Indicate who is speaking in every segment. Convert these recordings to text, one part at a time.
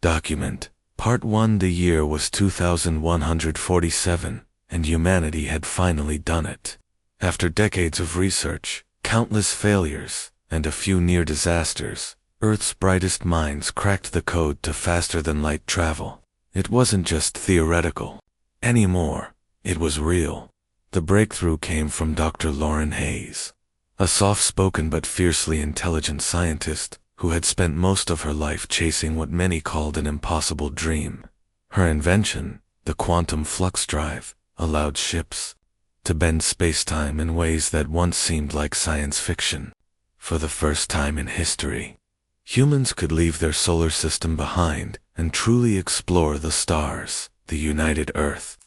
Speaker 1: Document. Part 1. The year was 2147, and humanity had finally done it. After decades of research, countless failures, and a few near disasters, Earth's brightest minds cracked the code to faster-than-light travel. It wasn't just theoretical anymore, it was real. The breakthrough came from Dr. Lauren Hayes, a soft-spoken but fiercely intelligent scientist who had spent most of her life chasing what many called an impossible dream. Her invention, the quantum flux drive, allowed ships to bend space-time in ways that once seemed like science fiction. For the first time in history, humans could leave their solar system behind and truly explore the stars. The United Earth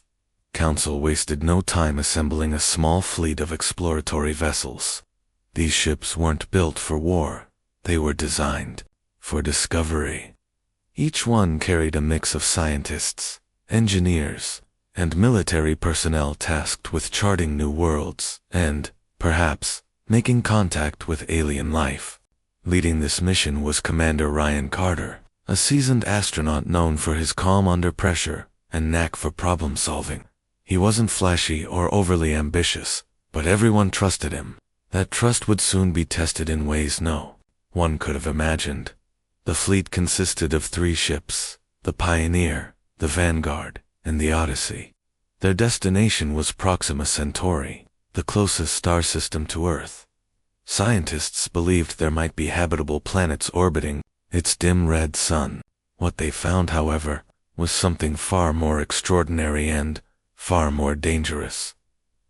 Speaker 1: Council wasted no time assembling a small fleet of exploratory vessels. These ships weren't built for war, they were designed for discovery. Each one carried a mix of scientists, engineers, and military personnel tasked with charting new worlds and, perhaps, making contact with alien life. Leading this mission was Commander Ryan Carter, a seasoned astronaut known for his calm under pressure and knack for problem-solving. He wasn't flashy or overly ambitious, but everyone trusted him. That trust would soon be tested in ways no one could have imagined. The fleet consisted of 3 ships, the Pioneer, the Vanguard, and the Odyssey. Their destination was Proxima Centauri, the closest star system to Earth. Scientists believed there might be habitable planets orbiting its dim red sun. What they found, however, was something far more extraordinary and far more dangerous.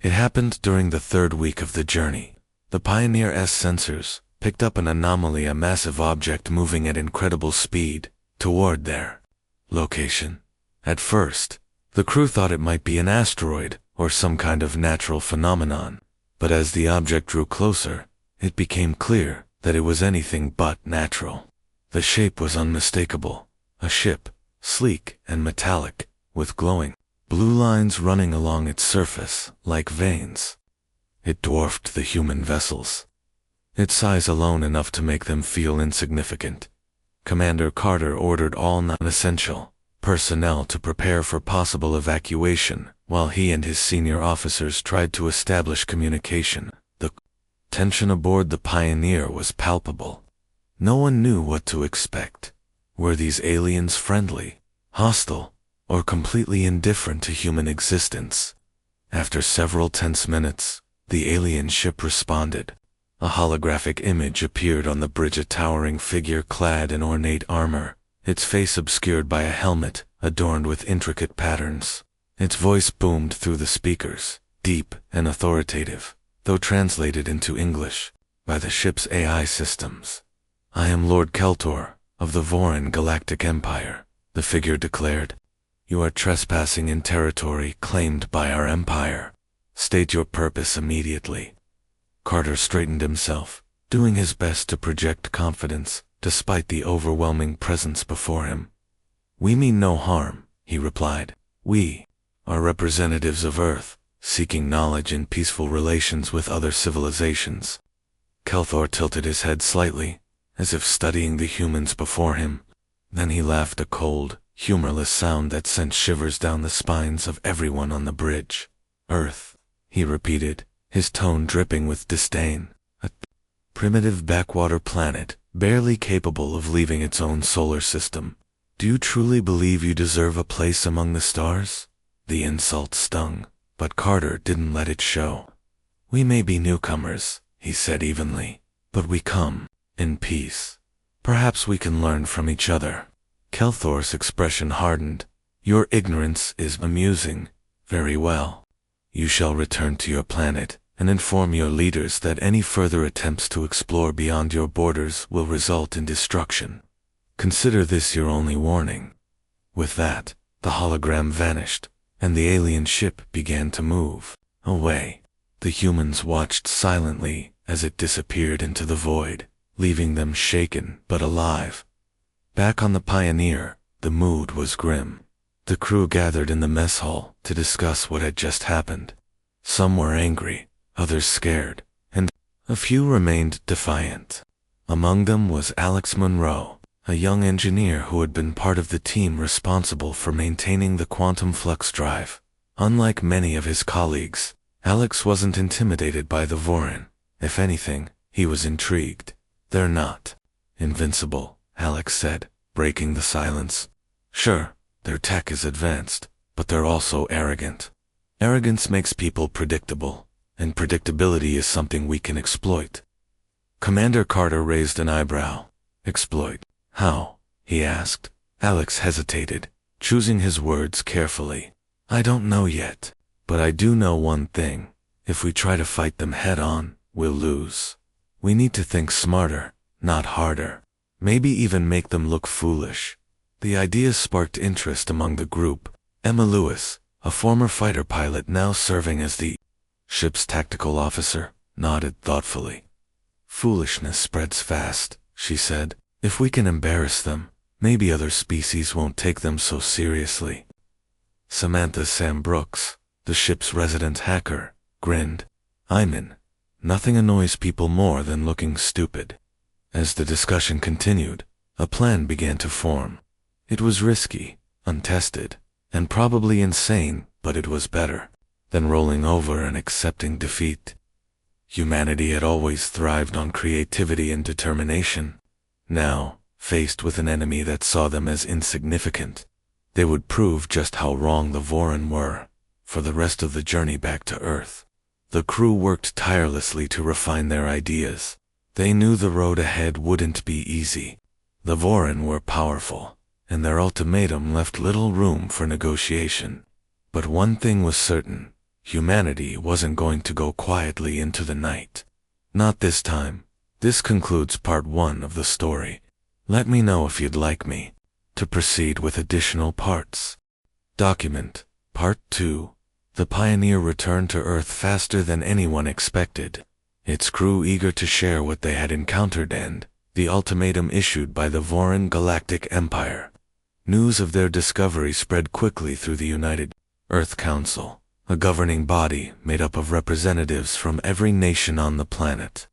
Speaker 1: It happened during the 3rd week of the journey. The Pioneer's sensors picked up an anomaly, a massive object moving at incredible speed toward their location. At first, the crew thought it might be an asteroid or some kind of natural phenomenon, but as the object drew closer, it became clear that it was anything but natural. The shape was unmistakable, a ship, sleek and metallic, with glowing blue lines running along its surface like veins. It dwarfed the human vessels, its size alone enough to make them feel insignificant. Commander Carter ordered all non-essential personnel to prepare for possible evacuation, while he and his senior officers tried to establish communication. The tension aboard the Pioneer was palpable. No one knew what to expect. Were these aliens friendly, hostile, or completely indifferent to human existence? After several tense minutes, the alien ship responded. A holographic image appeared on the bridge, a towering figure clad in ornate armor, its face obscured by a helmet adorned with intricate patterns. Its voice boomed through the speakers, deep and authoritative, though translated into English by the ship's AI systems. "I am Lord Keltor of the Voran Galactic Empire," the figure declared. "You are trespassing in territory claimed by our empire. State your purpose immediately." Carter straightened himself, doing his best to project confidence despite the overwhelming presence before him. "We mean no harm," he replied. "We are representatives of Earth, seeking knowledge in peaceful relations with other civilizations." Kelthor tilted his head slightly, as if studying the humans before him. Then he laughed, a cold, humorless sound that sent shivers down the spines of everyone on the bridge. "Earth," he repeated, his tone dripping with disdain. "A primitive backwater planet, barely capable of leaving its own solar system. Do you truly believe you deserve a place among the stars?" The insult stung, but Carter didn't let it show. "We may be newcomers," he said evenly, "but we come in peace. Perhaps we can learn from each other." Kelthor's expression hardened. "Your ignorance is amusing. Very well. You shall return to your planet and inform your leaders that any further attempts to explore beyond your borders will result in destruction. Consider this your only warning." With that, the hologram vanished, and the alien ship began to move away. The humans watched silently as it disappeared into the void, leaving them shaken but alive. Back on the Pioneer, the mood was grim. The crew gathered in the mess hall to discuss what had just happened. Some were angry, others scared, and a few remained defiant. Among them was Alex Monroe, a young engineer who had been part of the team responsible for maintaining the quantum flux drive. Unlike many of his colleagues, Alex wasn't intimidated by the Vorin. If anything, he was intrigued. "They're not invincible," Alex said, breaking the silence. "Sure, their tech is advanced, but they're also arrogant. Arrogance makes people predictable, and predictability is something we can exploit." Commander Carter raised an eyebrow. "Exploit? How?" he asked. Alex hesitated, choosing his words carefully. "I don't know yet, but I do know one thing. If we try to fight them head-on, we'll lose. We need to think smarter, not harder. Maybe even make them look foolish." The idea sparked interest among the group. Emma Lewis, a former fighter pilot now serving as the ship's tactical officer, nodded thoughtfully. "Foolishness spreads fast," she said. "If we can embarrass them, maybe other species won't take them so seriously." Samantha Sam Brooks, the ship's resident hacker, grinned. "I'm in. Nothing annoys people more than looking stupid." As the discussion continued, a plan began to form. It was risky, untested, and probably insane, but it was better than rolling over and accepting defeat. Humanity had always thrived on creativity and determination. Now, faced with an enemy that saw them as insignificant, they would prove just how wrong the Vorin were. For the rest of the journey back to Earth, the crew worked tirelessly to refine their ideas. They knew the road ahead wouldn't be easy. The Vorin were powerful, and their ultimatum left little room for negotiation. But one thing was certain: humanity wasn't going to go quietly into the night. Not this time. This concludes part 1 of the story. Let me know if you'd like me to proceed with additional parts. Document Part 2. The Pioneer returned to Earth faster than anyone expected, its crew eager to share what they had encountered and the ultimatum issued by the Vorin Galactic Empire. News of their discovery spread quickly through the United Earth Council, a governing body made up of representatives from every nation on the planet.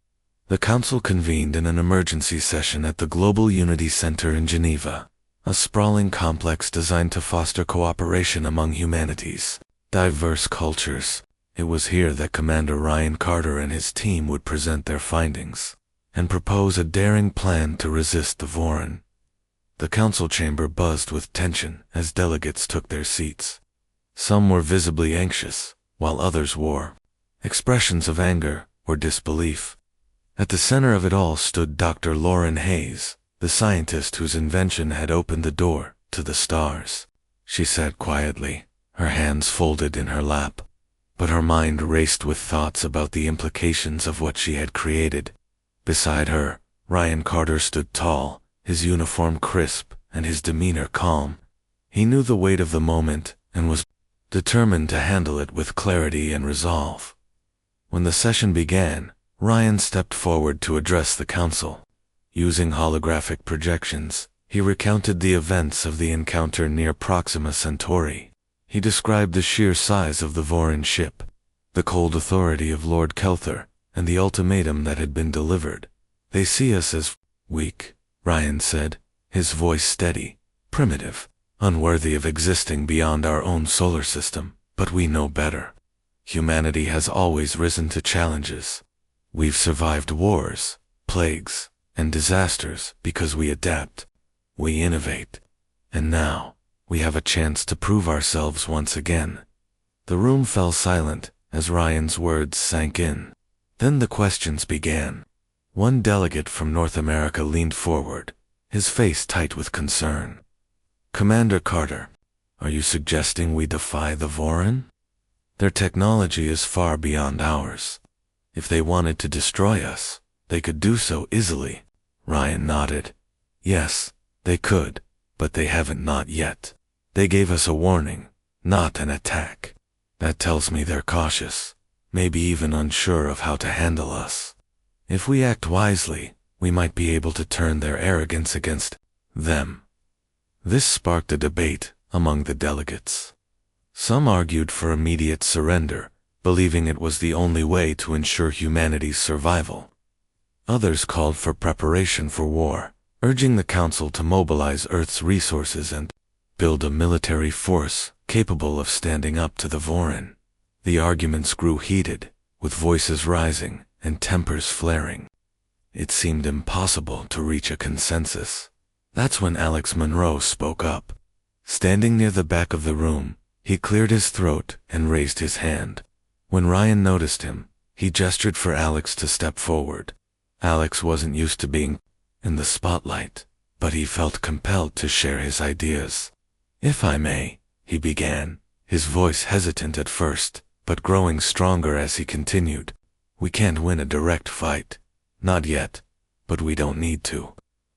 Speaker 1: The council convened in an emergency session at the Global Unity Center in Geneva, a sprawling complex designed to foster cooperation among humanity's diverse cultures. It was here that Commander Ryan Carter and his team would present their findings and propose a daring plan to resist the Vorin. The council chamber buzzed with tension as delegates took their seats. Some were visibly anxious, while others wore expressions of anger or disbelief. At the center of it all stood Dr. Lauren Hayes, the scientist whose invention had opened the door to the stars. She sat quietly, her hands folded in her lap, but her mind raced with thoughts about the implications of what she had created. Beside her, Ryan Carter stood tall, his uniform crisp and his demeanor calm. He knew the weight of the moment and was determined to handle it with clarity and resolve. When the session began, Ryan stepped forward to address the council. Using holographic projections, he recounted the events of the encounter near Proxima Centauri. He described the sheer size of the Vorin ship, the cold authority of Lord Kelther, and the ultimatum that had been delivered. "They see us as weak," Ryan said, his voice steady, primitive, unworthy of existing beyond our own solar system, but we know better. Humanity has always risen to challenges. We've survived wars, plagues, and disasters because we adapt, we innovate, and now we have a chance to prove ourselves once again. The room fell silent as Ryan's words sank in. Then the questions began. One delegate from North America leaned forward, his face tight with concern. "Commander Carter, are you suggesting we defy the Vorin? Their technology is far beyond ours. If they wanted to destroy us, they could do so easily." Ryan nodded. "Yes, they could, but they haven't not yet. They gave us a warning, not an attack. That tells me they're cautious, maybe even unsure of how to handle us. If we act wisely, we might be able to turn their arrogance against them." This sparked a debate among the delegates. Some argued for immediate surrender, believing it was the only way to ensure humanity's survival. Others called for preparation for war, urging the Council to mobilize Earth's resources and build a military force capable of standing up to the Vorin. The arguments grew heated, with voices rising and tempers flaring. It seemed impossible to reach a consensus. That's when Alex Monroe spoke up. Standing near the back of the room, he cleared his throat and raised his hand. When Ryan noticed him, he gestured for Alex to step forward. Alex wasn't used to being in the spotlight, but he felt compelled to share his ideas. "If I may," he began, his voice hesitant at first, but growing stronger as he continued. "We can't win a direct fight. Not yet, but we don't need to.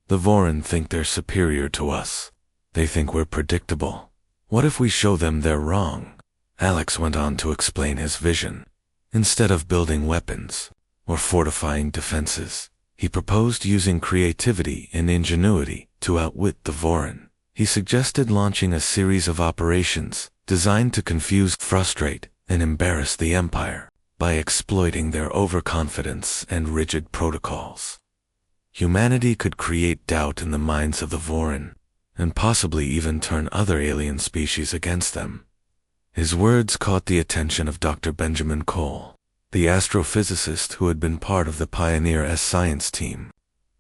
Speaker 1: The Vorin think they're superior to us. They think we're predictable. What if we show them they're wrong?" Alex went on to explain his vision. Instead of building weapons or fortifying defenses, he proposed using creativity and ingenuity to outwit the Vorin. He suggested launching a series of operations designed to confuse, frustrate, and embarrass the Empire by exploiting their overconfidence and rigid protocols. Humanity could create doubt in the minds of the Vorin, and possibly even turn other alien species against them. His words caught the attention of Dr. Benjamin Cole, the astrophysicist who had been part of the Pioneer S science team.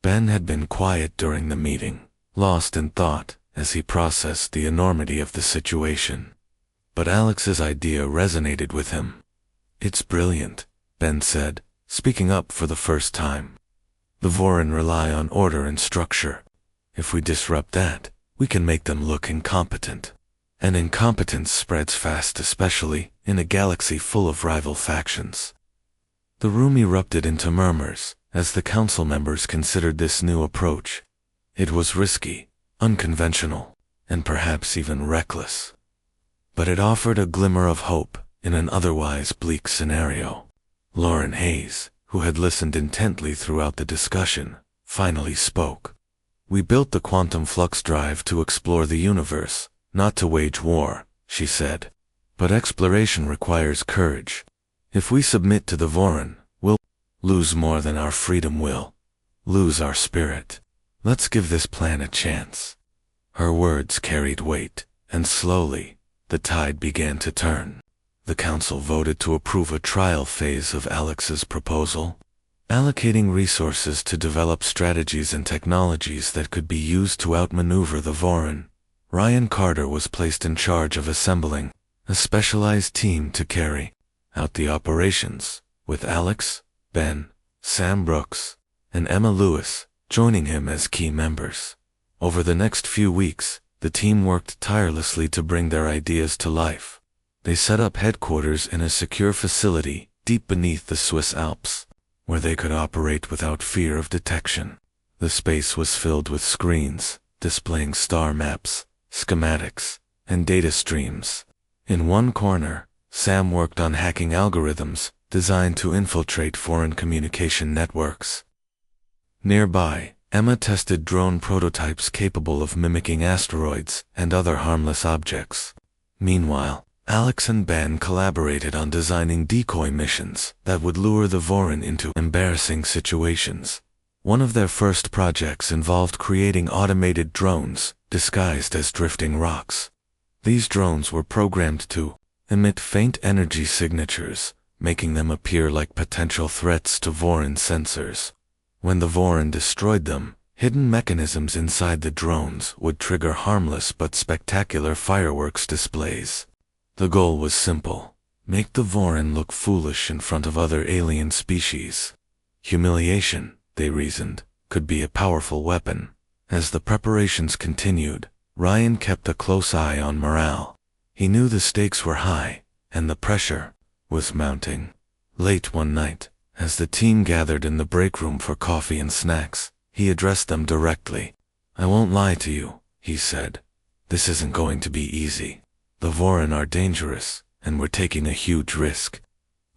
Speaker 1: Ben had been quiet during the meeting, lost in thought as he processed the enormity of the situation. But Alex's idea resonated with him. "It's brilliant," Ben said, speaking up for the first time. "The Vorin rely on order and structure. If we disrupt that, we can make them look incompetent. And incompetence spreads fast, especially in a galaxy full of rival factions." The room erupted into murmurs as the council members considered this new approach. It was risky, unconventional, and perhaps even reckless. But it offered a glimmer of hope in an otherwise bleak scenario. Lauren Hayes, who had listened intently throughout the discussion, finally spoke. "We built the quantum flux drive to explore the universe, not to wage war," she said. "But exploration requires courage. If we submit to the Vorin, we'll lose more than our freedom will. Lose our spirit. Let's give this plan a chance." Her words carried weight, and slowly, the tide began to turn. The council voted to approve a trial phase of Alex's proposal, allocating resources to develop strategies and technologies that could be used to outmaneuver the Vorin. Ryan Carter was placed in charge of assembling a specialized team to carry out the operations, with Alex, Ben, Sam Brooks, and Emma Lewis joining him as key members. Over the next few weeks, the team worked tirelessly to bring their ideas to life. They set up headquarters in a secure facility deep beneath the Swiss Alps, where they could operate without fear of detection. The space was filled with screens displaying star maps, schematics, and data streams. In one corner, Sam worked on hacking algorithms designed to infiltrate foreign communication networks. Nearby, Emma tested drone prototypes capable of mimicking asteroids and other harmless objects. Meanwhile, Alex and Ben collaborated on designing decoy missions that would lure the Vorin into embarrassing situations. One of their first projects involved creating automated drones disguised as drifting rocks. These drones were programmed to emit faint energy signatures, making them appear like potential threats to Vorin sensors. When the Vorin destroyed them, hidden mechanisms inside the drones would trigger harmless but spectacular fireworks displays. The goal was simple: make the Vorin look foolish in front of other alien species. Humiliation, they reasoned, could be a powerful weapon. As the preparations continued, Ryan kept a close eye on morale. He knew the stakes were high, and the pressure was mounting. Late one night, as the team gathered in the break room for coffee and snacks, he addressed them directly. "I won't lie to you," he said. "This isn't going to be easy. The Vorin are dangerous, and we're taking a huge risk.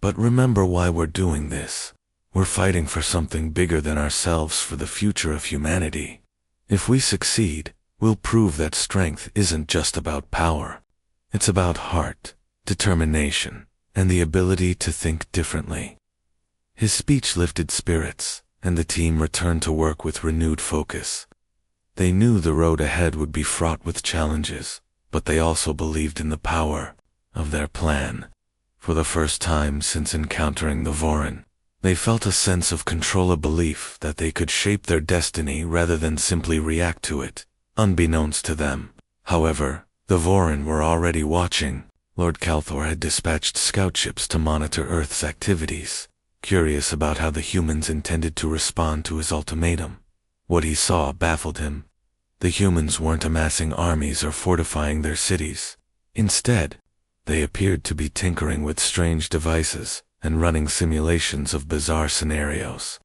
Speaker 1: But remember why we're doing this. We're fighting for something bigger than ourselves, for the future of humanity. If we succeed, we'll prove that strength isn't just about power. It's about heart, determination, and the ability to think differently." His speech lifted spirits, and the team returned to work with renewed focus. They knew the road ahead would be fraught with challenges, but they also believed in the power of their plan. For the first time since encountering the Vorin, they felt a sense of control, a belief that they could shape their destiny rather than simply react to it, unbeknownst to them. However, the Vorin were already watching. Lord Calthor had dispatched scout ships to monitor Earth's activities, curious about how the humans intended to respond to his ultimatum. What he saw baffled him. The humans weren't amassing armies or fortifying their cities. Instead, they appeared to be tinkering with strange devices and running simulations of bizarre scenarios.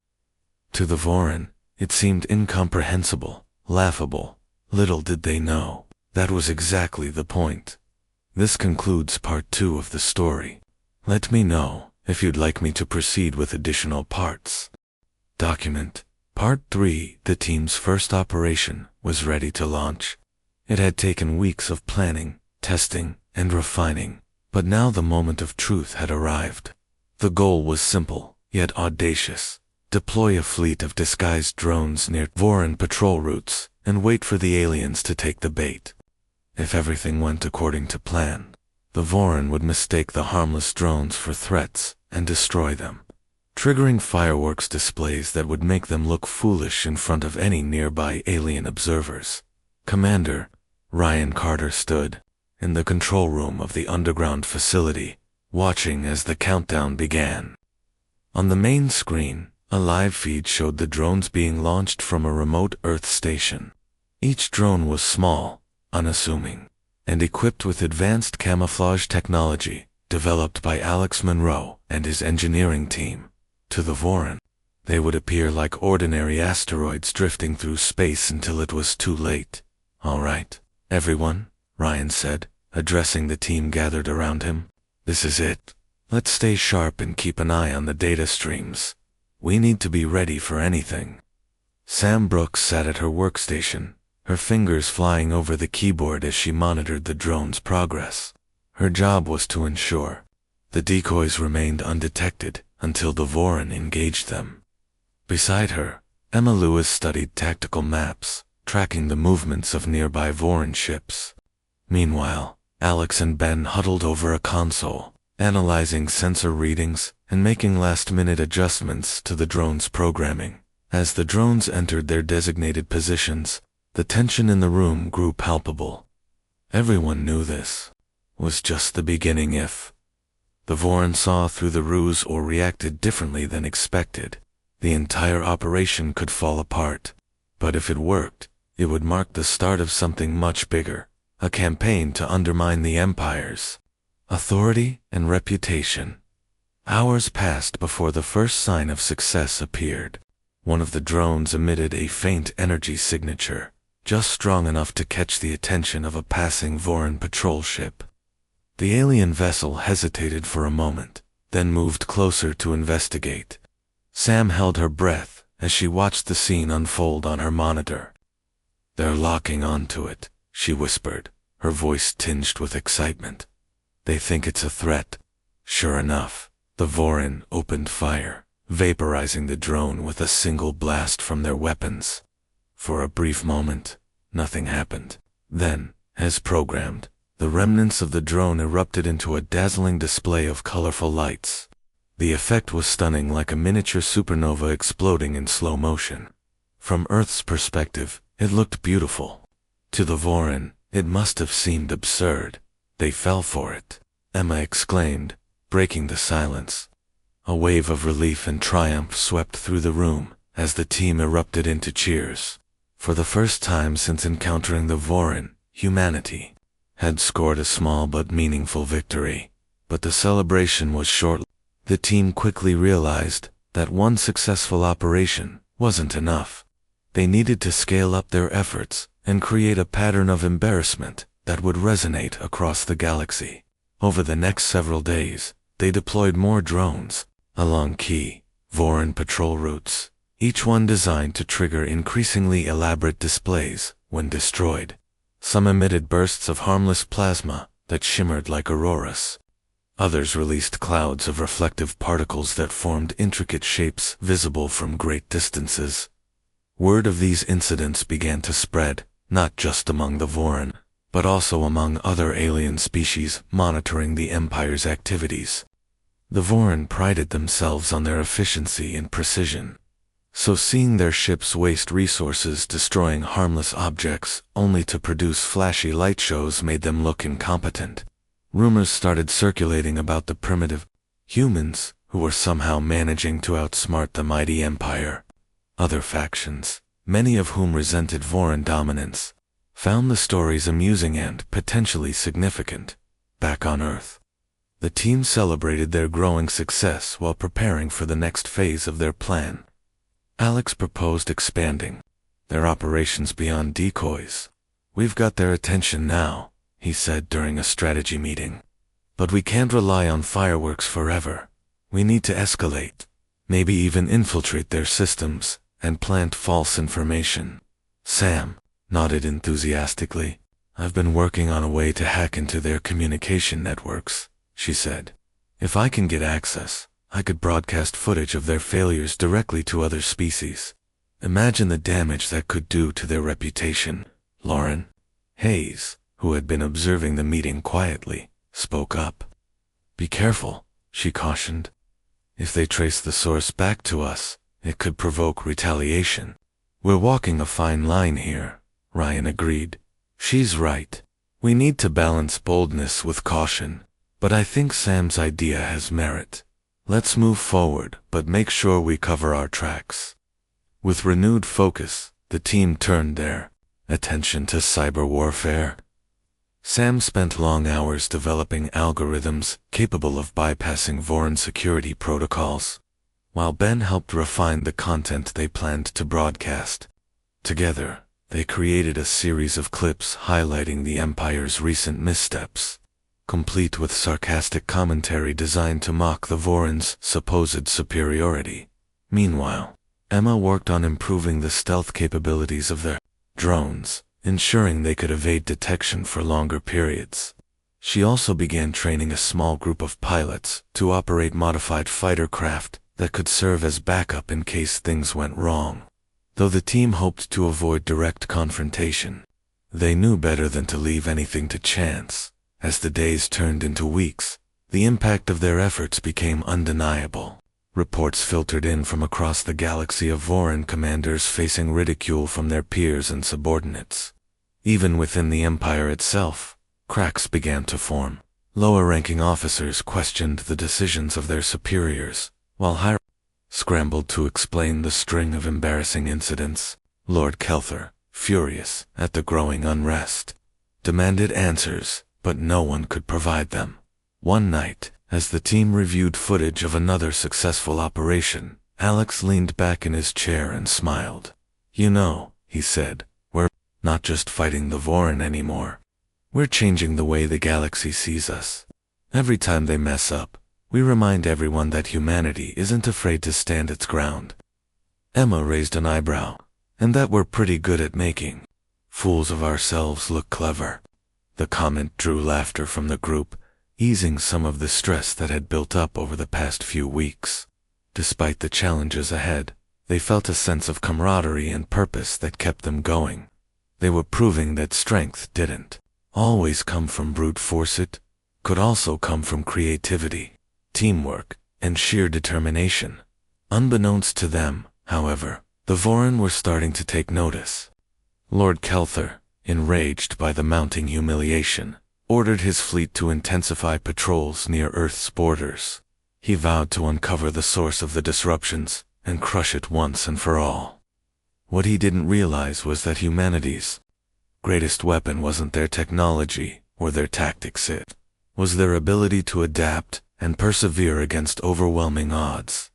Speaker 1: To the Vorin, it seemed incomprehensible, laughable. Little did they know, that was exactly the point. This concludes part 2 of the story. Let me know if you'd like me to proceed with additional parts. Document. Part 3. The team's first operation was ready to launch. It had taken weeks of planning, testing, and refining, but now the moment of truth had arrived. The goal was simple, yet audacious. Deploy a fleet of disguised drones near Vorin patrol routes and wait for the aliens to take the bait. If everything went according to plan, the Vorin would mistake the harmless drones for threats and destroy them, triggering fireworks displays that would make them look foolish in front of any nearby alien observers. Commander Ryan Carter stood in the control room of the underground facility, watching as the countdown began. On the main screen, a live feed showed the drones being launched from a remote Earth station. Each drone was small, unassuming, and equipped with advanced camouflage technology developed by Alex Monroe and his engineering team. To the Vorin, they would appear like ordinary asteroids drifting through space until it was too late. "All right, everyone," Ryan said, addressing the team gathered around him. "This is it. Let's stay sharp and keep an eye on the data streams. We need to be ready for anything." Sam Brooks sat at her workstation, her fingers flying over the keyboard as she monitored the drone's progress. Her job was to ensure the decoys remained undetected until the Vorin engaged them. Beside her, Emma Lewis studied tactical maps, tracking the movements of nearby Vorin ships. Meanwhile, Alex and Ben huddled over a console, analyzing sensor readings and making last-minute adjustments to the drone's programming. As the drones entered their designated positions, the tension in the room grew palpable. Everyone knew this was just the beginning. If the Vorin saw through the ruse or reacted differently than expected, the entire operation could fall apart. But if it worked, it would mark the start of something much bigger, a campaign to undermine the Empire's authority and reputation. Hours passed before the first sign of success appeared. One of the drones emitted a faint energy signature, just strong enough to catch the attention of a passing Vorin patrol ship. The alien vessel hesitated for a moment, then moved closer to investigate. Sam held her breath as she watched the scene unfold on her monitor. "They're locking onto it," she whispered, her voice tinged with excitement. "They think it's a threat." Sure enough, the Vorin opened fire, vaporizing the drone with a single blast from their weapons. For a brief moment, nothing happened. Then, as programmed, the remnants of the drone erupted into a dazzling display of colorful lights. The effect was stunning, like a miniature supernova exploding in slow motion. From Earth's perspective, it looked beautiful. To the Vorin, it must have seemed absurd. "They fell for it," Emma exclaimed, breaking the silence. A wave of relief and triumph swept through the room as the team erupted into cheers. For the first time since encountering the Vorin, humanity had scored a small but meaningful victory. But the celebration was short. The team quickly realized that one successful operation wasn't enough. They needed to scale up their efforts and create a pattern of embarrassment that would resonate across the galaxy. Over the next several days, they deployed more drones along key Vorin patrol routes, each one designed to trigger increasingly elaborate displays when destroyed. Some emitted bursts of harmless plasma that shimmered like auroras. Others released clouds of reflective particles that formed intricate shapes visible from great distances. Word of these incidents began to spread, not just among the Vorin, but also among other alien species monitoring the Empire's activities. The Vorin prided themselves on their efficiency and precision, so seeing their ships waste resources destroying harmless objects only to produce flashy light shows made them look incompetent. Rumors started circulating about the primitive humans who were somehow managing to outsmart the mighty Empire. Other factions, many of whom resented Vorin dominance, found the stories amusing and potentially significant. Back on Earth, the team celebrated their growing success while preparing for the next phase of their plan. Alex proposed expanding their operations beyond decoys. "We've got their attention now," he said during a strategy meeting. "But we can't rely on fireworks forever. We need to escalate, maybe even infiltrate their systems and plant false information." Sam nodded enthusiastically. "I've been working on a way to hack into their communication networks," she said. "If I can get access, I could broadcast footage of their failures directly to other species. Imagine the damage that could do to their reputation." Lauren Hayes, who had been observing the meeting quietly, spoke up. "Be careful," she cautioned. "If they trace the source back to us, it could provoke retaliation." "We're walking a fine line here," Ryan agreed. "She's right. We need to balance boldness with caution. But I think Sam's idea has merit. Let's move forward, but make sure we cover our tracks." With renewed focus, the team turned their attention to cyber warfare. Sam spent long hours developing algorithms capable of bypassing Vorin security protocols, while Ben helped refine the content they planned to broadcast. Together, they created a series of clips highlighting the Empire's recent missteps, complete with sarcastic commentary designed to mock the Vorin's supposed superiority. Meanwhile, Emma worked on improving the stealth capabilities of their drones, ensuring they could evade detection for longer periods. She also began training a small group of pilots to operate modified fighter craft that could serve as backup in case things went wrong. Though the team hoped to avoid direct confrontation, they knew better than to leave anything to chance. As the days turned into weeks, the impact of their efforts became undeniable. Reports filtered in from across the galaxy of Vorin commanders facing ridicule from their peers and subordinates. Even within the Empire itself, cracks began to form. Lower-ranking officers questioned the decisions of their superiors, while higher scrambled to explain the string of embarrassing incidents. Lord Kelther, furious at the growing unrest, demanded answers, but no one could provide them. One night, as the team reviewed footage of another successful operation, Alex leaned back in his chair and smiled. "You know," he said, "we're not just fighting the Vorin anymore. We're changing the way the galaxy sees us. Every time they mess up, we remind everyone that humanity isn't afraid to stand its ground." Emma raised an eyebrow. "And that we're pretty good at making fools of ourselves look clever." The comment drew laughter from the group, easing some of the stress that had built up over the past few weeks. Despite the challenges ahead, they felt a sense of camaraderie and purpose that kept them going. They were proving that strength didn't always come from brute force. It could also come from creativity, teamwork, and sheer determination. Unbeknownst to them, however, the Vorin were starting to take notice. Lord Kelther, enraged by the mounting humiliation, ordered his fleet to intensify patrols near Earth's borders. He vowed to uncover the source of the disruptions and crush it once and for all. What he didn't realize was that humanity's greatest weapon wasn't their technology or their tactics. It was their ability to adapt and persevere against overwhelming odds.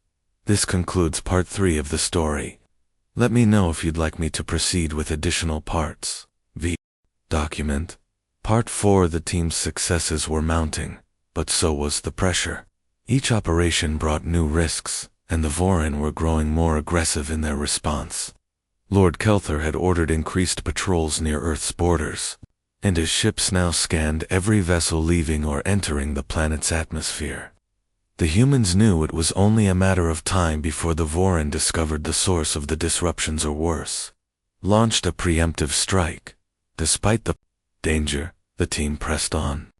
Speaker 1: This concludes part 3 of the story. Let me know if you'd like me to proceed with additional parts. Document. Part 4. The team's successes were mounting, but so was the pressure. Each operation brought new risks, and the Vorin were growing more aggressive in their response. Lord Kelther had ordered increased patrols near Earth's borders, and his ships now scanned every vessel leaving or entering the planet's atmosphere. The humans knew it was only a matter of time before the Vorin discovered the source of the disruptions or worse, launched a preemptive strike. Despite the danger, the team pressed on.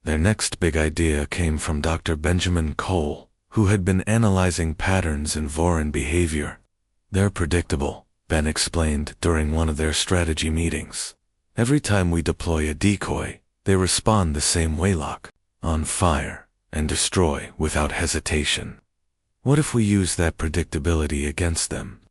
Speaker 1: Their next big idea came from Dr. Benjamin Cole, who had been analyzing patterns in Vorin behavior. "They're predictable," Ben explained during one of their strategy meetings. "Every time we deploy a decoy, they respond the same way: lock, on fire, and destroy without hesitation. What if we use that predictability against them?"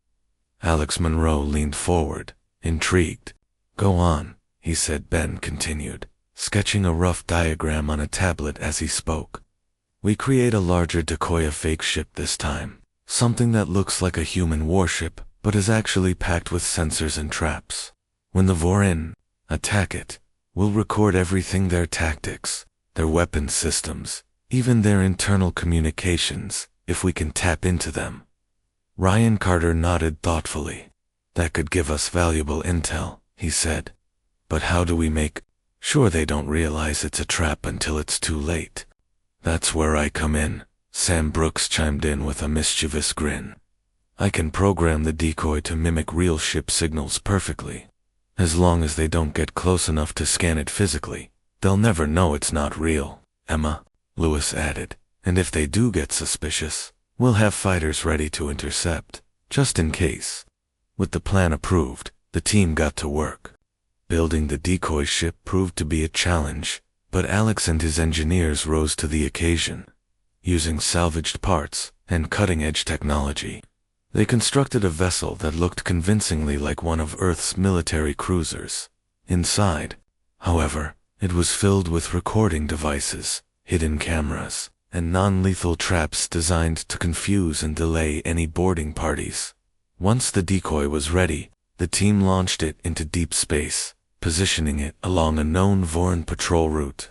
Speaker 1: Alex Monroe leaned forward, intrigued. "Go on," he said. Ben continued, sketching a rough diagram on a tablet as he spoke. "We create a larger decoy, a fake ship this time. Something that looks like a human warship, but is actually packed with sensors and traps. When the Vorin attack it, we'll record everything: their tactics, their weapon systems, even their internal communications, if we can tap into them." Ryan Carter nodded thoughtfully. "That could give us valuable intel," he said. "But how do we make sure they don't realize it's a trap until it's too late?" "That's where I come in," Sam Brooks chimed in with a mischievous grin. "I can program the decoy to mimic real ship signals perfectly. As long as they don't get close enough to scan it physically, they'll never know it's not real." "Emma," Lewis added, "and if they do get suspicious, we'll have fighters ready to intercept, just in case." With the plan approved, the team got to work. Building the decoy ship proved to be a challenge, but Alex and his engineers rose to the occasion. Using salvaged parts and cutting-edge technology, they constructed a vessel that looked convincingly like one of Earth's military cruisers. Inside, however, it was filled with recording devices, hidden cameras, and non-lethal traps designed to confuse and delay any boarding parties. Once the decoy was ready, the team launched it into deep space, positioning it along a known Vorin patrol route.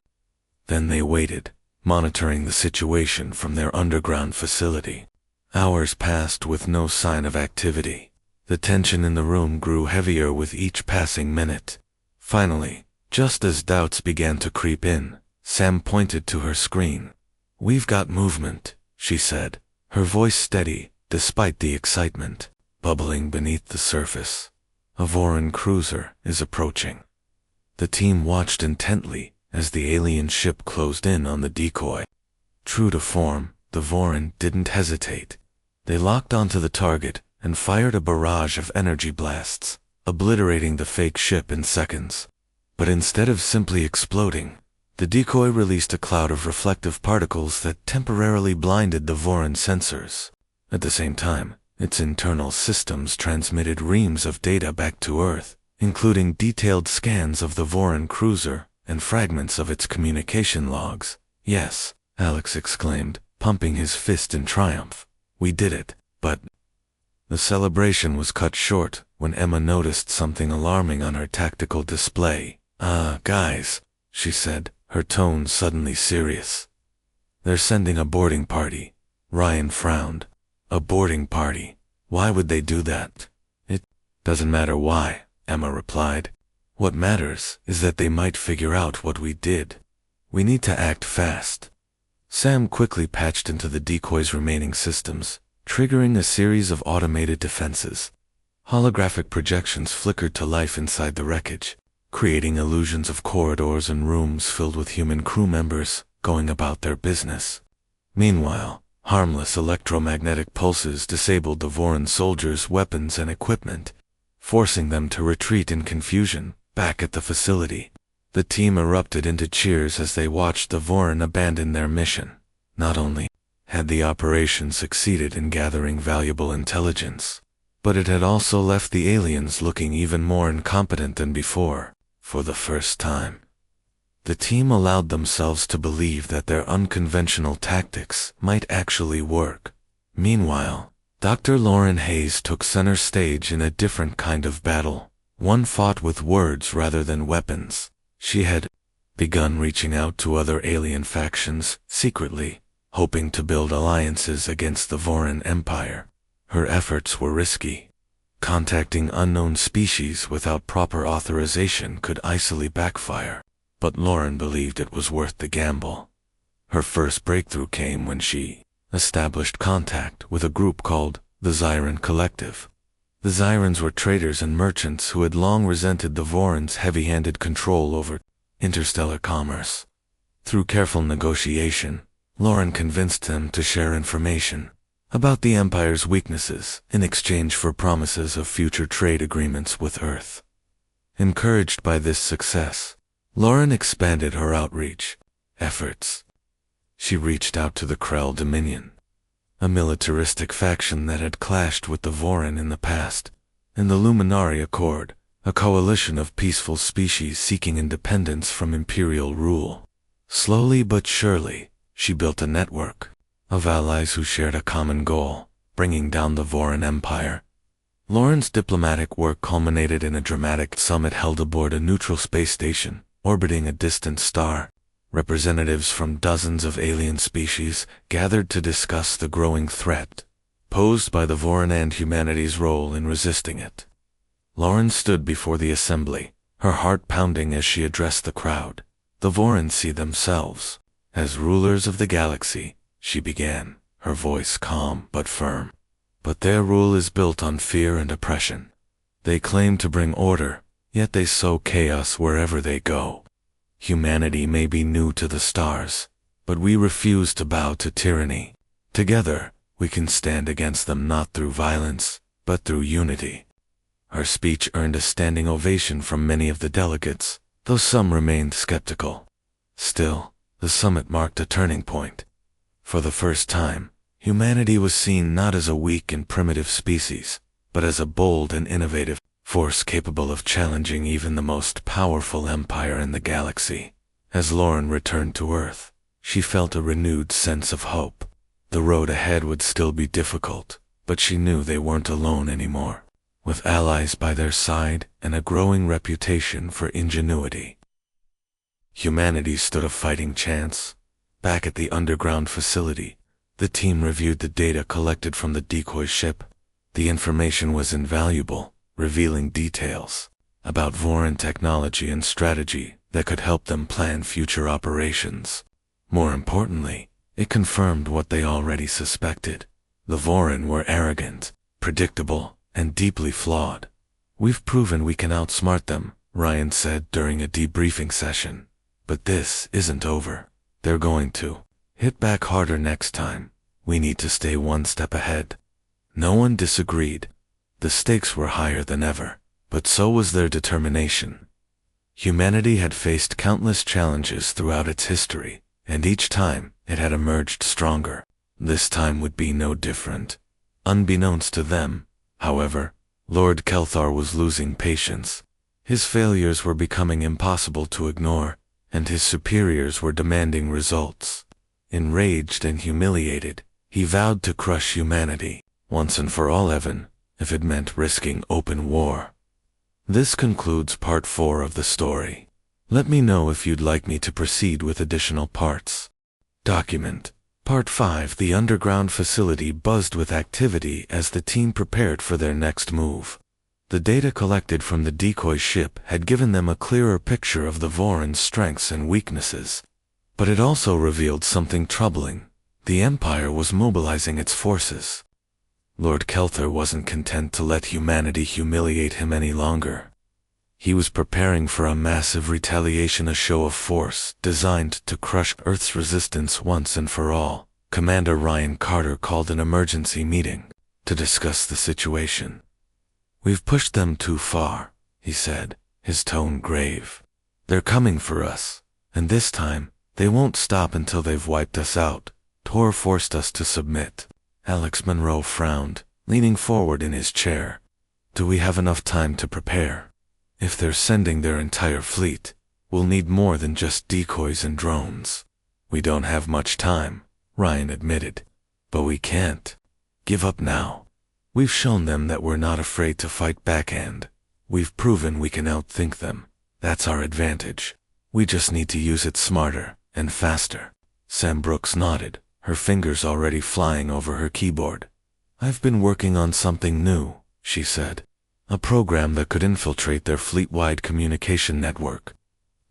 Speaker 1: Then they waited, monitoring the situation from their underground facility. Hours passed with no sign of activity. The tension in the room grew heavier with each passing minute. Finally, just as doubts began to creep in, Sam pointed to her screen. "We've got movement," she said, her voice steady despite the excitement bubbling beneath the surface. "A Vorin cruiser is approaching." The team watched intently as the alien ship closed in on the decoy. True to form, the Vorin didn't hesitate. They locked onto the target and fired a barrage of energy blasts, obliterating the fake ship in seconds. But instead of simply exploding, the decoy released a cloud of reflective particles that temporarily blinded the Vorin sensors. At the same time, its internal systems transmitted reams of data back to Earth, including detailed scans of the Vorin cruiser and fragments of its communication logs. "Yes," Alex exclaimed, pumping his fist in triumph. "We did it." But the celebration was cut short when Emma noticed something alarming on her tactical display. Guys," she said, her tone suddenly serious. "They're sending a boarding party." Ryan frowned. "A boarding party? Why would they do that?" "It doesn't matter why," Emma replied. "What matters is that they might figure out what we did. We need to act fast." Sam quickly patched into the decoy's remaining systems, triggering a series of automated defenses. Holographic projections flickered to life inside the wreckage, creating illusions of corridors and rooms filled with human crew members going about their business. Meanwhile, harmless electromagnetic pulses disabled the Vorin soldiers' weapons and equipment, forcing them to retreat in confusion back at the facility. The team erupted into cheers as they watched the Vorin abandon their mission. Not only had the operation succeeded in gathering valuable intelligence, but it had also left the aliens looking even more incompetent than before. For the first time, the team allowed themselves to believe that their unconventional tactics might actually work. Meanwhile, Dr. Lauren Hayes took center stage in a different kind of battle, one fought with words rather than weapons. She had begun reaching out to other alien factions secretly, hoping to build alliances against the Vorin Empire. Her efforts were risky. Contacting unknown species without proper authorization could easily backfire, but Lauren believed it was worth the gamble. Her first breakthrough came when she established contact with a group called the Zyran Collective. The Zyrans were traders and merchants who had long resented the Vorans' heavy-handed control over interstellar commerce. Through careful negotiation, Lauren convinced them to share information about the Empire's weaknesses in exchange for promises of future trade agreements with Earth. Encouraged by this success, Lauren expanded her outreach efforts. She reached out to the Krell Dominion, a militaristic faction that had clashed with the Voran in the past, and the Luminari Accord, a coalition of peaceful species seeking independence from imperial rule. Slowly but surely, she built a network of allies who shared a common goal, bringing down the Voran Empire. Lauren's diplomatic work culminated in a dramatic summit held aboard a neutral space station, orbiting a distant star. Representatives from dozens of alien species gathered to discuss the growing threat posed by the Voran and humanity's role in resisting it. Lauren stood before the assembly, her heart pounding as she addressed the crowd. The Voran see themselves as rulers of the galaxy, she began, her voice calm but firm. But their rule is built on fear and oppression. They claim to bring order, yet they sow chaos wherever they go. Humanity may be new to the stars, but we refuse to bow to tyranny. Together, we can stand against them not through violence, but through unity. Her speech earned a standing ovation from many of the delegates, though some remained skeptical. Still, the summit marked a turning point. For the first time, humanity was seen not as a weak and primitive species, but as a bold and innovative force capable of challenging even the most powerful empire in the galaxy. As Lauren returned to Earth, she felt a renewed sense of hope. The road ahead would still be difficult, but she knew they weren't alone anymore. With allies by their side and a growing reputation for ingenuity, humanity stood a fighting chance. Back at the underground facility, the team reviewed the data collected from the decoy ship. The information was invaluable, revealing details about Voran technology and strategy that could help them plan future operations. More importantly, it confirmed what they already suspected. The Voran were arrogant, predictable, and deeply flawed. "We've proven we can outsmart them," Ryan said during a debriefing session. "But this isn't over. They're going to hit back harder next time. We need to stay one step ahead." No one disagreed. The stakes were higher than ever, but so was their determination. Humanity had faced countless challenges throughout its history, and each time it had emerged stronger. This time would be no different. Unbeknownst to them, however, Lord Kelthar was losing patience. His failures were becoming impossible to ignore, and his superiors were demanding results. Enraged and humiliated, he vowed to crush humanity, once and for all, even if it meant risking open war. This concludes part 4 of the story. Let me know if you'd like me to proceed with additional parts. Document. Part 5. The underground facility buzzed with activity as the team prepared for their next move. The data collected from the decoy ship had given them a clearer picture of the Voran's strengths and weaknesses. But it also revealed something troubling. The Empire was mobilizing its forces. Lord Kelthar wasn't content to let humanity humiliate him any longer. He was preparing for a massive retaliation, a show of force designed to crush Earth's resistance once and for all. Commander Ryan Carter called an emergency meeting to discuss the situation. "We've pushed them too far," he said, his tone grave. "They're coming for us, and this time, they won't stop until they've wiped us out. Tor forced us to submit." Alex Monroe frowned, leaning forward in his chair. "Do we have enough time to prepare? If they're sending their entire fleet, we'll need more than just decoys and drones." "We don't have much time," Ryan admitted. "But we can't give up now. We've shown them that we're not afraid to fight backhand. We've proven we can outthink them. That's our advantage. We just need to use it smarter and faster." Sam Brooks nodded, her fingers already flying over her keyboard. "I've been working on something new," she said. "A program that could infiltrate their fleet-wide communication network.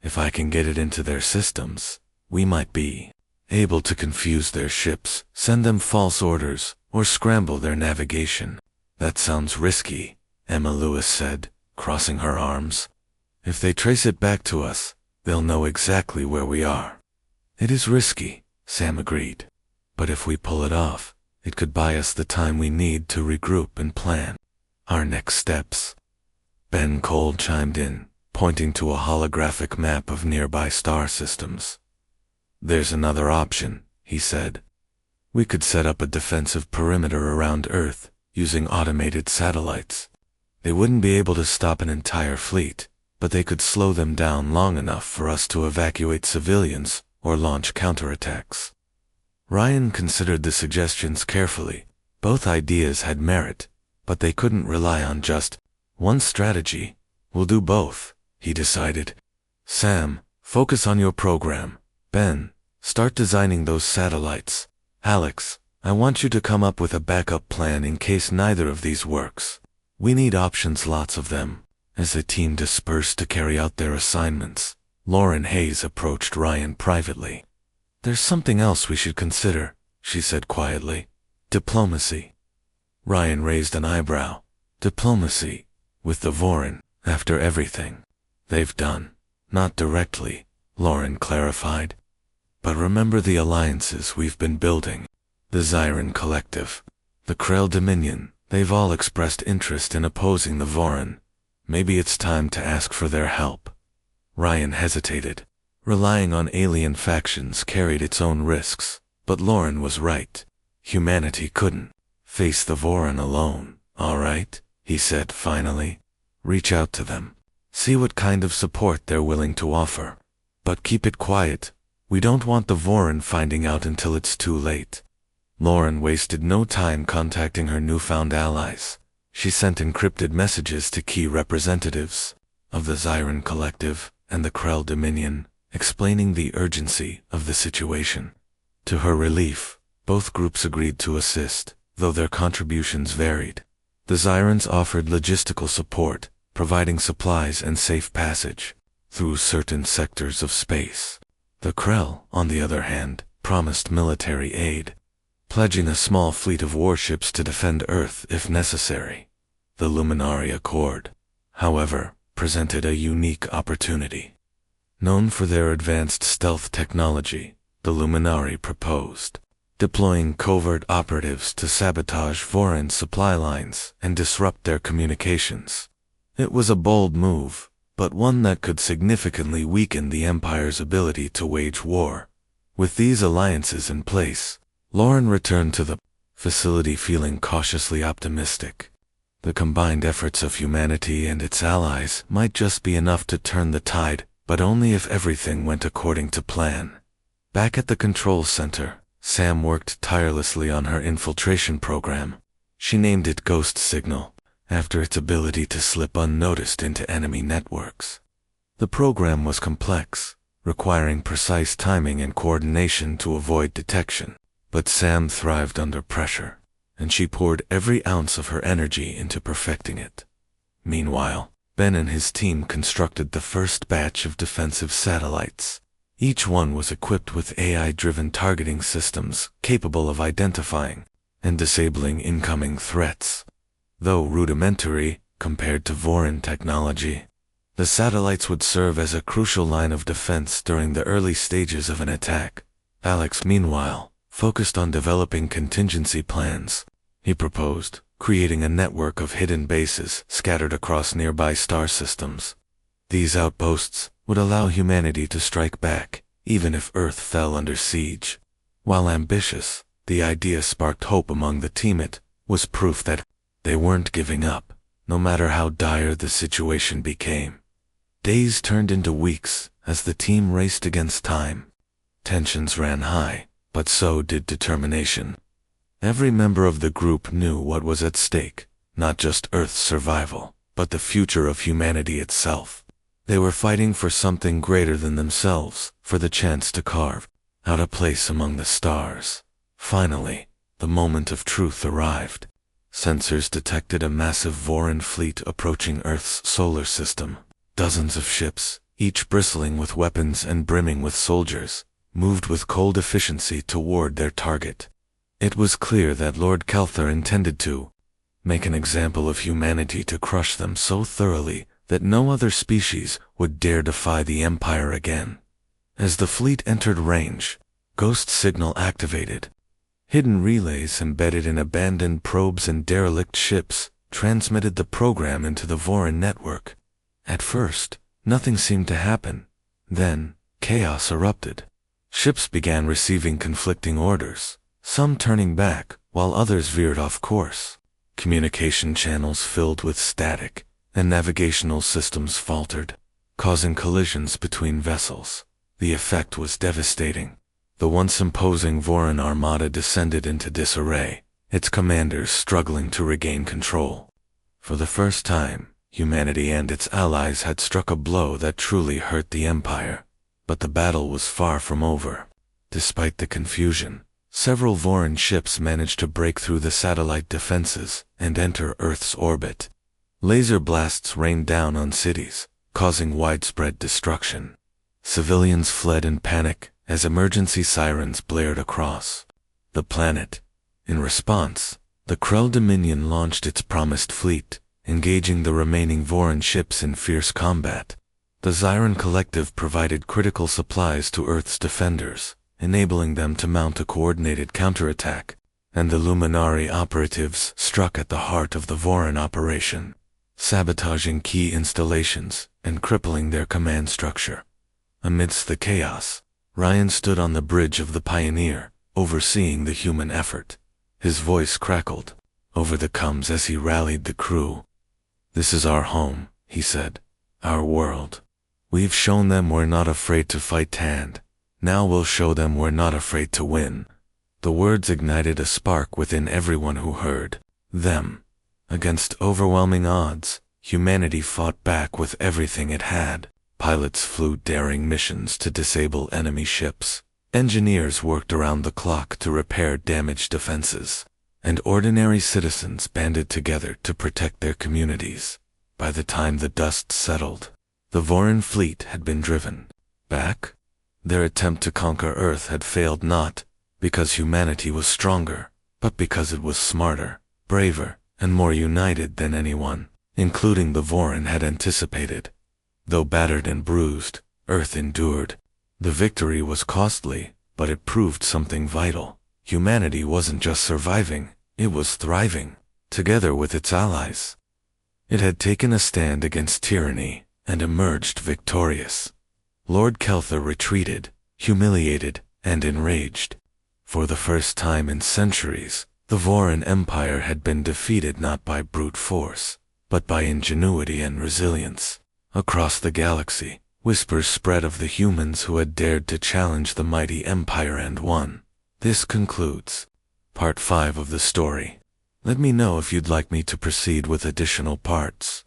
Speaker 1: If I can get it into their systems, we might be able to confuse their ships, send them false orders, or scramble their navigation. That sounds risky, Emma Lewis said, crossing her arms. If they trace it back to us, they'll know exactly where we are. It is risky, Sam agreed. But if we pull it off, it could buy us the time we need to regroup and plan our next steps. Ben Cole chimed in, pointing to a holographic map of nearby star systems. There's another option, he said. We could set up a defensive perimeter around Earth, using automated satellites. They wouldn't be able to stop an entire fleet, but they could slow them down long enough for us to evacuate civilians or launch counterattacks. Ryan considered the suggestions carefully. Both ideas had merit, but they couldn't rely on just one strategy. We'll do both, he decided. Sam, focus on your program. Ben, start designing those satellites. Alex, I want you to come up with a backup plan in case neither of these works. We need options, lots of them. As the team dispersed to carry out their assignments, Lauren Hayes approached Ryan privately. There's something else we should consider, she said quietly. Diplomacy. Ryan raised an eyebrow. Diplomacy. With the Vorin, after everything they've done. Not directly, Lauren clarified. But remember the alliances we've been building. The Zyran Collective, the Krell Dominion, they've all expressed interest in opposing the Vorin. Maybe it's time to ask for their help. Ryan hesitated. Relying on alien factions carried its own risks, but Lauren was right. Humanity couldn't face the Vorin alone. All right, he said finally. Reach out to them. See what kind of support they're willing to offer. But keep it quiet. We don't want the Vorin finding out until it's too late. Lauren wasted no time contacting her newfound allies. She sent encrypted messages to key representatives of the Zyran Collective and the Krell Dominion, explaining the urgency of the situation. To her relief, both groups agreed to assist, though their contributions varied. The Zyrans offered logistical support, providing supplies and safe passage through certain sectors of space. The Krell, on the other hand, promised military aid, pledging a small fleet of warships to defend Earth if necessary. The Luminari Accord, however, presented a unique opportunity. Known for their advanced stealth technology, the Luminari proposed deploying covert operatives to sabotage Vorin supply lines and disrupt their communications. It was a bold move, but one that could significantly weaken the Empire's ability to wage war. With these alliances in place, Lauren returned to the facility feeling cautiously optimistic. The combined efforts of humanity and its allies might just be enough to turn the tide, but only if everything went according to plan. Back at the control center, Sam worked tirelessly on her infiltration program. She named it Ghost Signal, after its ability to slip unnoticed into enemy networks. The program was complex, requiring precise timing and coordination to avoid detection. But Sam thrived under pressure, and she poured every ounce of her energy into perfecting it. Meanwhile, Ben and his team constructed the first batch of defensive satellites. Each one was equipped with AI-driven targeting systems capable of identifying and disabling incoming threats. Though rudimentary compared to Vorin technology, the satellites would serve as a crucial line of defense during the early stages of an attack. Alex, meanwhile, focused on developing contingency plans. He proposed creating a network of hidden bases scattered across nearby star systems. These outposts would allow humanity to strike back, even if Earth fell under siege. While ambitious, the idea sparked hope among the team. It was proof that they weren't giving up, no matter how dire the situation became. Days turned into weeks as the team raced against time. Tensions ran high, but so did determination. Every member of the group knew what was at stake, not just Earth's survival, but the future of humanity itself. They were fighting for something greater than themselves, for the chance to carve out a place among the stars. Finally, the moment of truth arrived. Sensors detected a massive Vorin fleet approaching Earth's solar system. Dozens of ships, each bristling with weapons and brimming with soldiers, moved with cold efficiency toward their target. It was clear that Lord Kelthar intended to make an example of humanity, to crush them so thoroughly that no other species would dare defy the Empire again. As the fleet entered range, Ghost Signal activated. Hidden relays embedded in abandoned probes and derelict ships transmitted the program into the Vorin network. At first, nothing seemed to happen. Then, chaos erupted. Ships began receiving conflicting orders, some turning back, while others veered off course. Communication channels filled with static, and navigational systems faltered, causing collisions between vessels. The effect was devastating. The once imposing Vorin armada descended into disarray, its commanders struggling to regain control. For the first time, humanity and its allies had struck a blow that truly hurt the Empire. But the battle was far from over. Despite the confusion, several Vorin ships managed to break through the satellite defenses and enter Earth's orbit. Laser blasts rained down on cities, causing widespread destruction. Civilians fled in panic as emergency sirens blared across the planet. In response, the Krell Dominion launched its promised fleet, engaging the remaining Vorin ships in fierce combat. The Zyron Collective provided critical supplies to Earth's defenders, enabling them to mount a coordinated counterattack, and the Luminari operatives struck at the heart of the Vorin operation, sabotaging key installations and crippling their command structure. Amidst the chaos, Ryan stood on the bridge of the Pioneer, overseeing the human effort. His voice crackled over the comms as he rallied the crew. "This is our home," he said. "Our world. We've shown them we're not afraid to fight hand. Now we'll show them we're not afraid to win." The words ignited a spark within everyone who heard them. Against overwhelming odds, humanity fought back with everything it had. Pilots flew daring missions to disable enemy ships. Engineers worked around the clock to repair damaged defenses. And ordinary citizens banded together to protect their communities. By the time the dust settled, the Vorin fleet had been driven back. Their attempt to conquer Earth had failed, not because humanity was stronger, but because it was smarter, braver, and more united than anyone, including the Vorin, had anticipated. Though battered and bruised, Earth endured. The victory was costly, but it proved something vital. Humanity wasn't just surviving, it was thriving, together with its allies. It had taken a stand against tyranny, and emerged victorious. Lord Kelthar retreated, humiliated, and enraged. For the first time in centuries, the Vorin Empire had been defeated not by brute force, but by ingenuity and resilience. Across the galaxy, whispers spread of the humans who had dared to challenge the mighty Empire and won. This concludes Part 5 of the story. Let me know if you'd like me to proceed with additional parts.